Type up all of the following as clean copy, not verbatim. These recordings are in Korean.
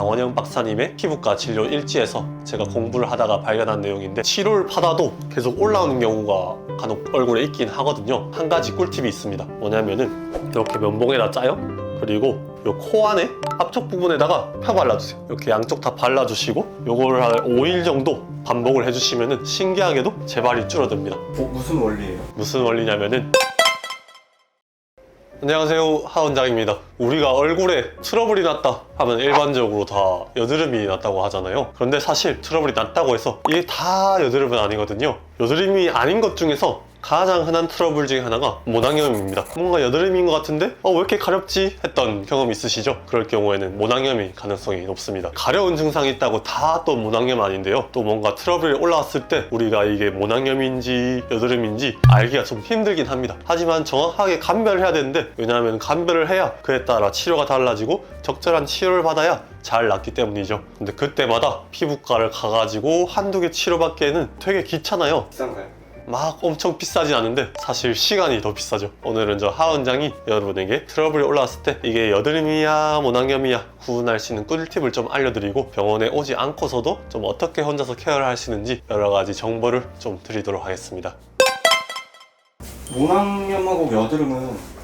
장원영 박사님의 피부과 진료 일지에서 제가 공부를 하다가 발견한 내용인데, 치료를 받아도 계속 올라오는 경우가 간혹 얼굴에 있긴 하거든요. 한 가지 꿀팁이 있습니다. 뭐냐면은 이렇게 면봉에다 짜요. 그리고 요 코 안에 앞쪽 부분에다가 펴 발라주세요. 이렇게 양쪽 다 발라주시고 요거를 한 5일 정도 반복을 해주시면은 신기하게도 재발이 줄어듭니다. 무슨 원리예요? 무슨 원리냐면은, 안녕하세요, 하원장입니다. 우리가 얼굴에 트러블이 났다 하면 일반적으로 다 여드름이 났다고 하잖아요. 그런데 사실 트러블이 났다고 해서 이게 다 여드름은 아니거든요. 여드름이 아닌 것 중에서 가장 흔한 트러블 중에 하나가 모낭염입니다. 뭔가 여드름인 것 같은데 왜 이렇게 가렵지? 했던 경험 있으시죠? 그럴 경우에는 모낭염이 가능성이 높습니다. 가려운 증상이 있다고 다 또 모낭염 아닌데요. 또 뭔가 트러블이 올라왔을 때 우리가 이게 모낭염인지 여드름인지 알기가 좀 힘들긴 합니다. 하지만 정확하게 감별해야 되는데, 왜냐하면 감별을 해야 그에 따라 치료가 달라지고 적절한 치료를 받아야 잘 낫기 때문이죠. 근데 그때마다 피부과를 가가지고 한두 개 치료받기에는 되게 귀찮아요. 비싼가요? 막 엄청 비싸진 않은데 사실 시간이 더 비싸죠. 오늘은 저 하원장이 여러분에게 트러블이 올라왔을 때 이게 여드름이야 모낭염이야 구분할 수 있는 꿀팁을 좀 알려드리고, 병원에 오지 않고서도 좀 어떻게 혼자서 케어를 할 수 있는지 여러 가지 정보를 좀 드리도록 하겠습니다. 모낭염하고 여드름은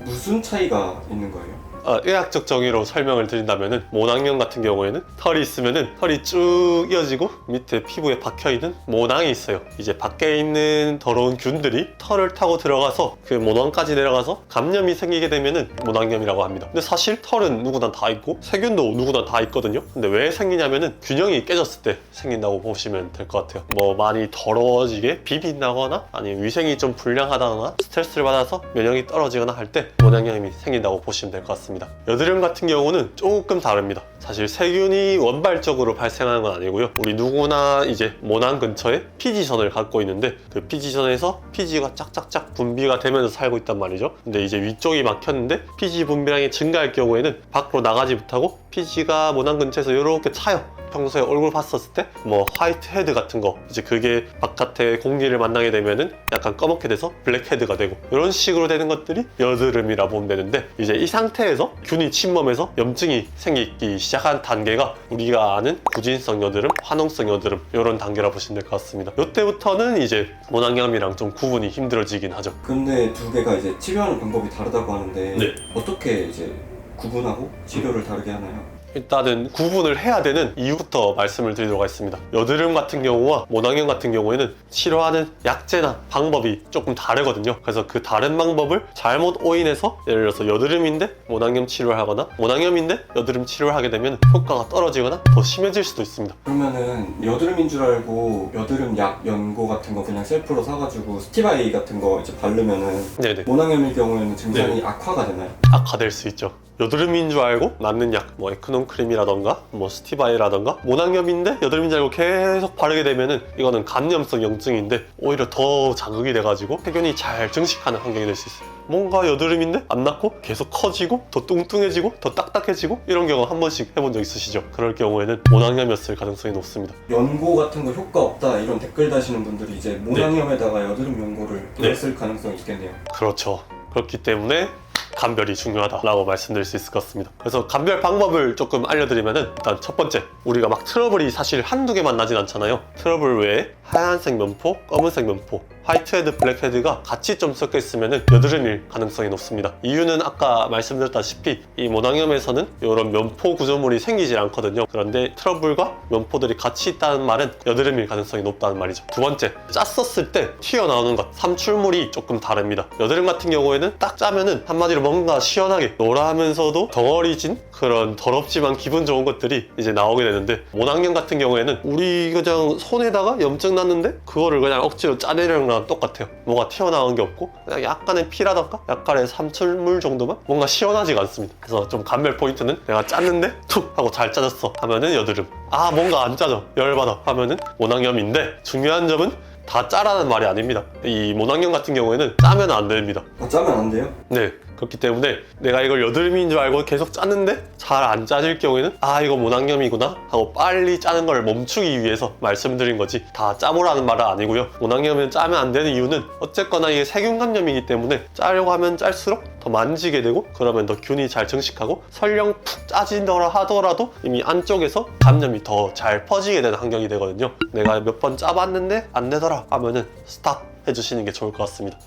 무슨 차이가 있는 거예요? 의학적 정의로 설명을 드린다면은, 모낭염 같은 경우에는 털이 있으면은 털이 쭉 이어지고 밑에 피부에 박혀있는 모낭이 있어요. 이제 밖에 있는 더러운 균들이 털을 타고 들어가서 그 모낭까지 내려가서 감염이 생기게 되면은 모낭염이라고 합니다. 근데 사실 털은 누구나 다 있고 세균도 누구나 다 있거든요. 근데 왜 생기냐면은 균형이 깨졌을 때 생긴다고 보시면 될 것 같아요. 뭐 많이 더러워지게 비빈다거나 아니면 위생이 좀 불량하다거나 스트레스를 받아서 면역이 떨어지거나 할 때 모낭염이 생긴다고 보시면 될 것 같습니다. 여드름 같은 경우는 조금 다릅니다. 사실 세균이 원발적으로 발생하는 건 아니고요. 우리 누구나 이제 모낭 근처에 피지선을 갖고 있는데, 그 피지선에서 피지가 짝짝짝 분비가 되면서 살고 있단 말이죠. 근데 이제 위쪽이 막혔는데 피지 분비량이 증가할 경우에는 밖으로 나가지 못하고 피지가 모낭 근처에서 이렇게 차요. 평소에 얼굴 봤었을 때 뭐 화이트 헤드 같은 거, 이제 그게 바깥에 공기를 만나게 되면은 약간 검게 돼서 블랙 헤드가 되고, 이런 식으로 되는 것들이 여드름이라 보면 되는데, 이제 이 상태에서 균이 침범해서 염증이 생기기 시작한 단계가 우리가 아는 구진성 여드름, 화농성 여드름, 이런 단계라 보시면 될 것 같습니다. 이때부터는 이제 모낭염이랑 좀 구분이 힘들어지긴 하죠. 근데 두 개가 이제 치료하는 방법이 다르다고 하는데 네. 어떻게 이제 구분하고 치료를 다르게 하나요? 일단은 구분을 해야 되는 이유부터 말씀을 드리도록 하겠습니다. 여드름 같은 경우와 모낭염 같은 경우에는 치료하는 약제나 방법이 조금 다르거든요. 그래서 그 다른 방법을 잘못 오인해서, 예를 들어서 여드름인데 모낭염 치료를 하거나 모낭염인데 여드름 치료를 하게 되면 효과가 떨어지거나 더 심해질 수도 있습니다. 그러면은 여드름인 줄 알고 여드름 약 연고 같은 거 그냥 셀프로 사가지고 스티바이 같은 거 이제 바르면은 네네. 모낭염일 경우에는 증상이 악화가 되나요? 악화될 수 있죠. 여드름인 줄 알고 맞는 약, 뭐 에크논 크림이라던가 뭐 스티바이라던가, 모낭염인데 여드름인 줄 알고 계속 바르게 되면은 이거는 간염성 염증인데 오히려 더 자극이 돼가지고 세균이 잘 증식하는 환경이 될 수 있어요. 뭔가 여드름인데 안 낫고 계속 커지고 더 뚱뚱해지고 더 딱딱해지고, 이런 경우 한 번씩 해본 적 있으시죠? 그럴 경우에는 모낭염이었을 가능성이 높습니다. 연고 같은 거 효과 없다 이런 댓글 다시는 분들이 이제 모낭염에다가 여드름 연고를 넣었을 가능성이 있겠네요. 그렇죠. 그렇기 때문에 감별이 중요하다라고 말씀드릴 수 있을 것 같습니다. 그래서 감별 방법을 조금 알려드리면은, 일단 첫 번째, 우리가 막 트러블이 사실 한두 개만 나진 않잖아요. 트러블 외에 하얀색 면포, 검은색 면포, 화이트헤드, 블랙헤드가 같이 좀 섞여 있으면은 여드름일 가능성이 높습니다. 이유는 아까 말씀드렸다시피 이 모낭염에서는 이런 면포 구조물이 생기질 않거든요. 그런데 트러블과 면포들이 같이 있다는 말은 여드름일 가능성이 높다는 말이죠. 두 번째, 짰었을 때 튀어나오는 것, 삼출물이 조금 다릅니다. 여드름 같은 경우에는 딱 짜면은 한마디로 뭔가 시원하게 노라하면서도 덩어리진 그런 더럽지만 기분 좋은 것들이 이제 나오게 되는데, 모낭염 같은 경우에는 우리 그냥 손에다가 염증 났는데 그거를 그냥 억지로 짜내려는 거랑 똑같아요. 뭐가 튀어나온 게 없고 그냥 약간의 피라던가 약간의 삼출물 정도만, 뭔가 시원하지가 않습니다. 그래서 좀 감별 포인트는, 내가 짰는데 툭 하고 잘 짜졌어 하면은 여드름, 뭔가 안 짜져 열받아 하면은 모낭염인데, 중요한 점은 다 짜라는 말이 아닙니다. 이 모낭염 같은 경우에는 짜면 안 됩니다. 짜면 안 돼요? 네, 그렇기 때문에 내가 이걸 여드름인 줄 알고 계속 짰는데 잘 안 짜질 경우에는 아 이거 모낭염이구나 하고 빨리 짜는 걸 멈추기 위해서 말씀드린 거지 다 짜보라는 말은 아니고요. 모낭염은 짜면 안 되는 이유는 어쨌거나 이게 세균감염이기 때문에 짜려고 하면 짤수록 더 만지게 되고 그러면 더 균이 잘 증식하고 설령 푹 짜진다고 하더라도 이미 안쪽에서 감염이 더 잘 퍼지게 되는 환경이 되거든요. 내가 몇 번 짜봤는데 안 되더라 하면은 스탑 해주시는 게 좋을 것 같습니다.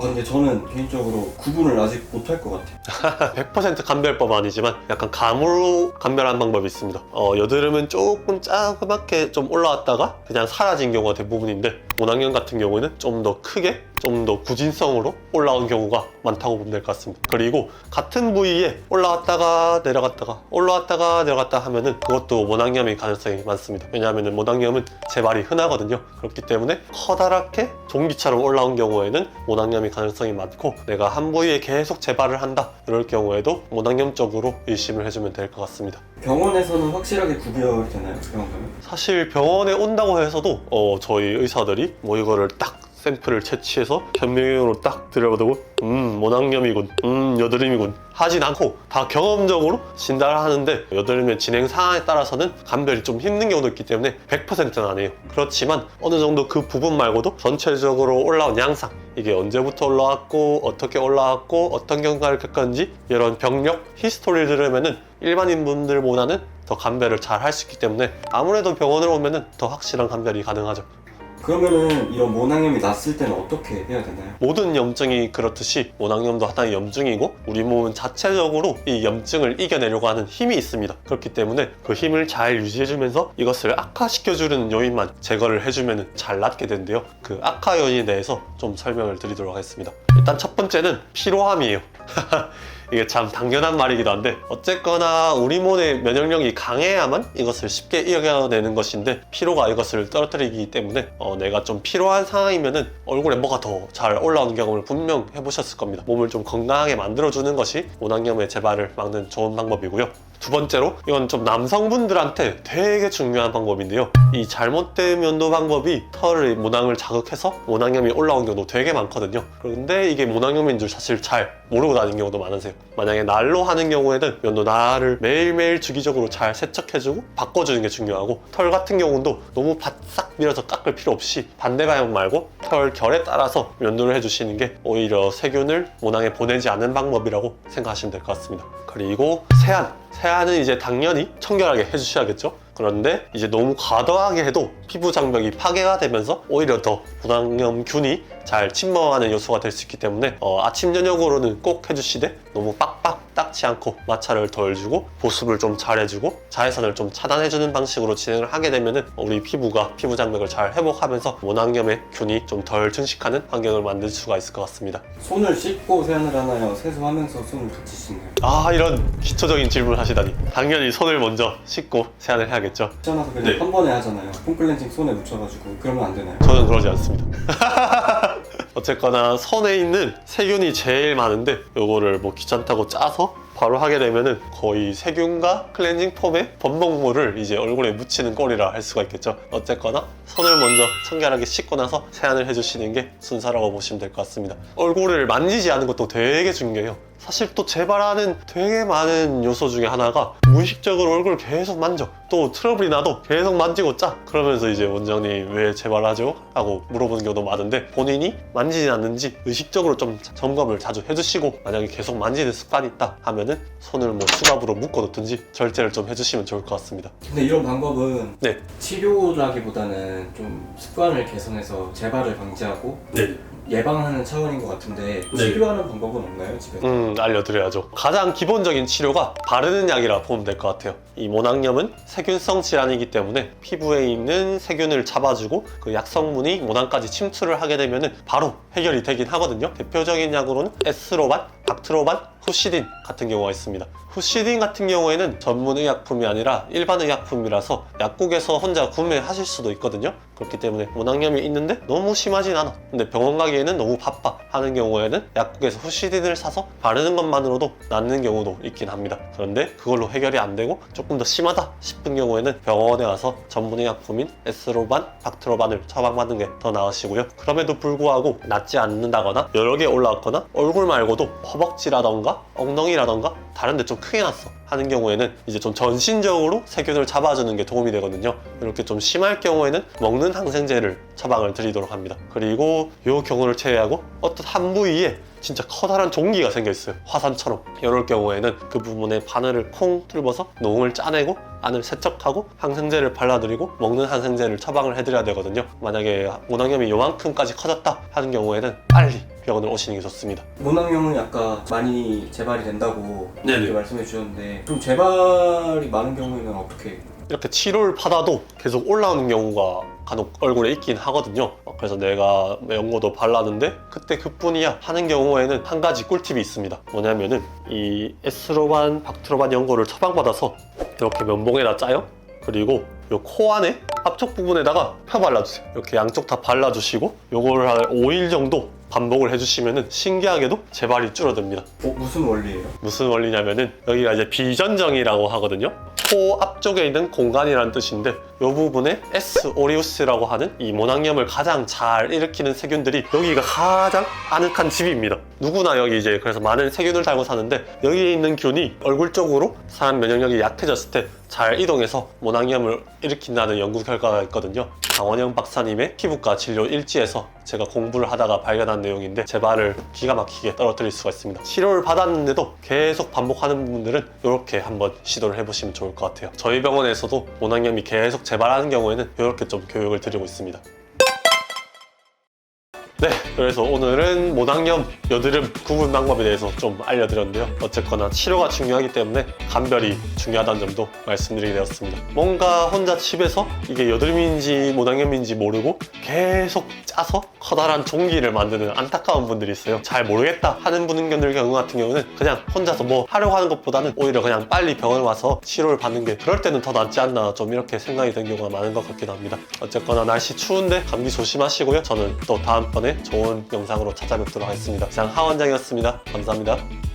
근데 저는 개인적으로 구분을 아직 못할 것 같아요. 100% 감별법 아니지만 약간 감으로 감별하는 방법이 있습니다. 여드름은 조금 짜그맣게 좀 올라왔다가 그냥 사라진 경우가 대부분인데 모낭염 같은 경우에는 좀 더 크게 좀 더 구진성으로 올라온 경우가 많다고 보면 될 것 같습니다. 그리고 같은 부위에 올라왔다가 내려갔다가 올라왔다가 내려갔다 하면은 그것도 모낭염의 가능성이 많습니다. 왜냐하면 모낭염은 재발이 흔하거든요. 그렇기 때문에 커다랗게 종기처럼 올라온 경우에는 모낭염의 가능성이 많고 내가 한 부위에 계속 재발을 한다 이럴 경우에도 모낭염 쪽으로 의심을 해주면 될 것 같습니다. 병원에서는 확실하게 구별되나요? 병원 가면? 사실 병원에 온다고 해서도 저희 의사들이 뭐 이거를 딱 샘플을 채취해서 현미경으로 딱 들여다보고 모낭염이군 여드름이군 하진 않고 다 경험적으로 진단을 하는데 여드름의 진행 상황에 따라서는 감별이 좀 힘든 경우도 있기 때문에 100%는 아니에요. 그렇지만 어느 정도 그 부분 말고도 전체적으로 올라온 양상 이게 언제부터 올라왔고 어떻게 올라왔고 어떤 경과를 겪었는지 이런 병력 히스토리를 들으면은 일반인 분들보다는 더 감별을 잘 할 수 있기 때문에 아무래도 병원을 오면은 더 확실한 감별이 가능하죠. 그러면은 이런 모낭염이 났을 때는 어떻게 해야 되나요? 모든 염증이 그렇듯이 모낭염도 하나의 염증이고 우리 몸은 자체적으로 이 염증을 이겨내려고 하는 힘이 있습니다. 그렇기 때문에 그 힘을 잘 유지해주면서 이것을 악화시켜주는 요인만 제거를 해주면 잘 낫게 되는데요. 그 악화 요인에 대해서 좀 설명을 드리도록 하겠습니다. 일단 첫 번째는 피로함이에요. 이게 참 당연한 말이기도 한데 어쨌거나 우리 몸의 면역력이 강해야만 이것을 쉽게 이겨내는 것인데 피로가 이것을 떨어뜨리기 때문에 내가 좀 피로한 상황이면은 얼굴에 뭐가 더 잘 올라오는 경험을 분명 해보셨을 겁니다. 몸을 좀 건강하게 만들어주는 것이 모낭염의 재발을 막는 좋은 방법이고요. 두 번째로 이건 좀 남성분들한테 되게 중요한 방법인데요. 이 잘못된 면도 방법이 털의 모낭을 자극해서 모낭염이 올라온 경우도 되게 많거든요. 그런데 이게 모낭염인 줄 사실 잘 모르고 다니는 경우도 많으세요. 만약에 날로 하는 경우에는 면도 날을 매일매일 주기적으로 잘 세척해주고 바꿔주는 게 중요하고 털 같은 경우도 너무 바싹 밀어서 깎을 필요 없이 반대 방향 말고 털 결에 따라서 면도를 해주시는 게 오히려 세균을 모낭에 보내지 않는 방법이라고 생각하시면 될 것 같습니다. 그리고 세안은 이제 당연히 청결하게 해주셔야겠죠. 그런데 이제 너무 과도하게 해도 피부 장벽이 파괴가 되면서 오히려 더 모낭염균이 잘 침범하는 요소가 될 수 있기 때문에 아침 저녁으로는 꼭 해주시되 너무 빡빡 닦지 않고 마찰을 덜 주고 보습을 좀 잘 해주고 자외선을 좀 차단해주는 방식으로 진행을 하게 되면은 우리 피부가 피부 장벽을 잘 회복하면서 모낭염의 균이 좀 덜 증식하는 환경을 만들 수가 있을 것 같습니다. 손을 씻고 세안을 하나요? 세수하면서 손을 같이 씻나요? 아 이런 기초적인 질문을 하시다니. 당연히 손을 먼저 씻고 세안을 해야겠죠. 씻어놔서 그냥 네. 한 번에 하잖아요. 폼클렌징 손에 묻혀가지고 그러면 안 되나요? 저는 그러지 않습니다. 어쨌거나 손에 있는 세균이 제일 많은데 요거를 뭐 귀찮다고 짜서 바로 하게 되면은 거의 세균과 클렌징 폼의 범벅물을 이제 얼굴에 묻히는 꼴이라 할 수가 있겠죠. 어쨌거나 손을 먼저 청결하게 씻고 나서 세안을 해주시는 게 순서라고 보시면 될 것 같습니다. 얼굴을 만지지 않는 것도 되게 중요해요. 사실 또 재발하는 되게 많은 요소 중에 하나가 무의식적으로 얼굴을 계속 만져. 또 트러블이 나도 계속 만지고 짜. 그러면서 이제 원장님 왜 재발하죠? 하고 물어보는 경우도 많은데 본인이 만지지 않는지 의식적으로 좀 점검을 자주 해주시고 만약에 계속 만지는 습관이 있다 하면은 손을 뭐 수갑으로 묶어놓든지 절제를 좀 해주시면 좋을 것 같습니다. 근데 이런 방법은 네. 치료라기보다는 좀 습관을 개선해서 재발을 방지하고 네. 예방하는 차원인 것 같은데 네. 치료하는 방법은 없나요, 집에서? 알려드려야죠. 가장 기본적인 치료가 바르는 약이라 보면 될 것 같아요. 이 모낭염은 세균성 질환이기 때문에 피부에 있는 세균을 잡아주고 그 약 성분이 모낭까지 침투를 하게 되면 바로 해결이 되긴 하거든요. 대표적인 약으로는 에스로반, 박트로반, 후시딘 같은 경우가 있습니다. 후시딘 같은 경우에는 전문 의약품이 아니라 일반 의약품이라서 약국에서 혼자 구매하실 수도 있거든요. 그렇기 때문에 모낭염이 있는데 너무 심하진 않아. 근데 병원 가기에는 너무 바빠 하는 경우에는 약국에서 후시딘을 사서 바르는 것만으로도 낫는 경우도 있긴 합니다. 그런데 그걸로 해결이 안 되고 조금 더 심하다 싶은 경우에는 병원에 와서 전문 의약품인 에스로반, 박트로반을 처방받는 게 더 나으시고요. 그럼에도 불구하고 낫지 않는다거나 여러 개 올라왔거나 얼굴 말고도 허벅지라던가 엉덩이라던가 다른 데 좀 크게 났어 하는 경우에는 이제 좀 전신적으로 세균을 잡아주는 게 도움이 되거든요. 이렇게 좀 심할 경우에는 먹는 항생제를 처방을 드리도록 합니다. 그리고 이 경우를 제외하고 어떤 한 부위에 진짜 커다란 종기가 생겨 있어요. 화산처럼. 이럴 경우에는 그 부분에 바늘을 콩 뚫어서 농을 짜내고 안을 세척하고 항생제를 발라드리고 먹는 항생제를 처방을 해드려야 되거든요. 만약에 모낭염이 요만큼까지 커졌다 하는 경우에는 빨리 병원을 오시는 게 좋습니다. 모낭염은 아까 많이 재발이 된다고 네네. 이렇게 말씀해 주셨는데 그럼 재발이 많은 경우에는 어떻게? 이렇게 치료를 받아도 계속 올라오는 경우가 간혹 얼굴에 있긴 하거든요. 그래서 내가 연고도 발랐는데 그때 그뿐이야 하는 경우에는 한 가지 꿀팁이 있습니다. 뭐냐면은 이 에스로반, 박트로반 연고를 처방받아서 이렇게 면봉에다 짜요. 그리고 요 코 안에 앞쪽 부분에다가 펴 발라주세요. 이렇게 양쪽 다 발라주시고 요걸 한 5일 정도 반복을 해주시면은 신기하게도 재발이 줄어듭니다. 무슨 원리예요? 무슨 원리냐면은 여기가 이제 비전정이라고 하거든요. 코 앞쪽에 있는 공간이라는 뜻인데 이 부분에 S 오리우스라고 하는 이 모낭염을 가장 잘 일으키는 세균들이 여기가 가장 아늑한 집입니다. 누구나 여기 이제 그래서 많은 세균을 달고 사는데 여기에 있는 균이 얼굴 쪽으로 사람 면역력이 약해졌을 때 잘 이동해서 모낭염을 일으킨다는 연구 결과가 있거든요. 강원영 박사님의 피부과 진료 일지에서 제가 공부를 하다가 발견한 내용인데 재발을 기가 막히게 떨어뜨릴 수가 있습니다. 치료를 받았는데도 계속 반복하는 분들은 이렇게 한번 시도를 해보시면 좋을 것 같아요. 저희 병원에서도 모낭염이 계속 재발하는 경우에는 이렇게 좀 교육을 드리고 있습니다. 네, 그래서 오늘은 모낭염, 여드름 구분 방법에 대해서 좀 알려드렸는데요. 어쨌거나 치료가 중요하기 때문에 감별이 중요하다는 점도 말씀드리게 되었습니다. 뭔가 혼자 집에서 이게 여드름인지 모낭염인지 모르고 계속 짜서 커다란 종기를 만드는 안타까운 분들이 있어요. 잘 모르겠다 하는 분들 경우 같은 경우는 그냥 혼자서 뭐 하려고 하는 것보다는 오히려 그냥 빨리 병원 와서 치료를 받는 게 그럴 때는 더 낫지 않나 좀 이렇게 생각이 드는 경우가 많은 것 같기도 합니다. 어쨌거나 날씨 추운데 감기 조심하시고요. 저는 또 다음번에 좋은 영상으로 찾아뵙도록 하겠습니다. 이상 하원장이었습니다. 감사합니다.